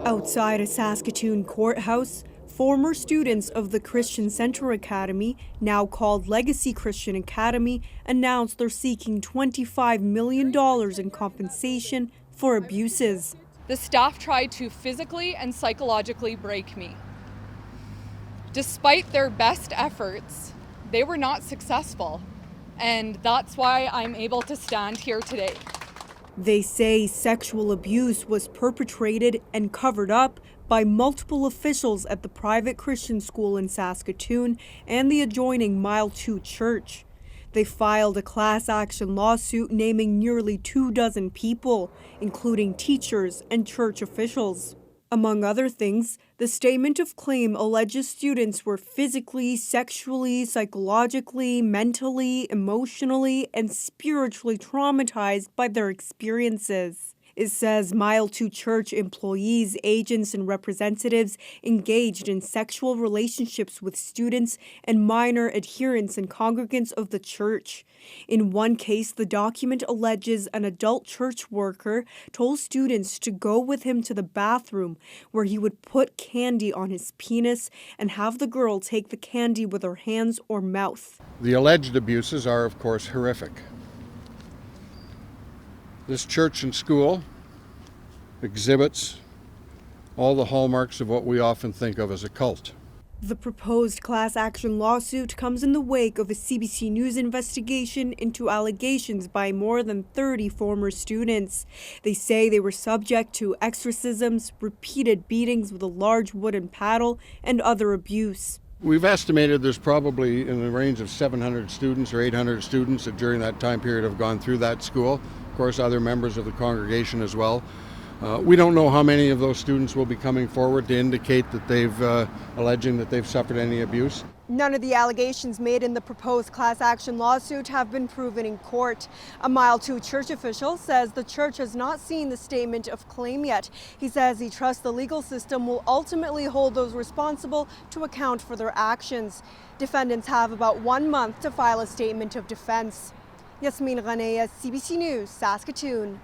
Outside a Saskatoon courthouse, former students of the Christian Centre Academy, now called Legacy Christian Academy, announced they're seeking $25 million in compensation for abuses. The staff tried to physically and psychologically break me. Despite their best efforts, they were not successful, and that's why I'm able to stand here today. They say sexual abuse was perpetrated and covered up by multiple officials at the private Christian school in Saskatoon and the adjoining Mile 2 church. They filed a class action lawsuit naming nearly 24 people, including teachers and church officials. Among other things, the statement of claim alleges students were physically, sexually, psychologically, mentally, emotionally, and spiritually traumatized by their experiences. It says Mile 2 church employees, agents, and representatives engaged in sexual relationships with students and minor adherents and congregants of the church. In one case, the document alleges an adult church worker told students to go with him to the bathroom, where he would put candy on his penis and have the girl take the candy with her hands or mouth. The alleged abuses are, of course, horrific. This church and school exhibits all the hallmarks of what we often think of as a cult. The proposed class action lawsuit comes in the wake of a CBC News investigation into allegations by more than 30 former students. They say they were subject to exorcisms, repeated beatings with a large wooden paddle, and other abuse. We've estimated there's probably in the range of 700 students or 800 students that during that time period have gone through that school. Of course, other members of the congregation as well. We don't know how many of those students will be coming forward to indicate that alleging that they've suffered any abuse. None of the allegations made in the proposed class action lawsuit have been proven in court. A Mile 2 church official says the church has not seen the statement of claim yet. He says he trusts the legal system will ultimately hold those responsible to account for their actions. Defendants have about 1 month to file a statement of defense. Yasmin Ranea, CBC News, Saskatoon.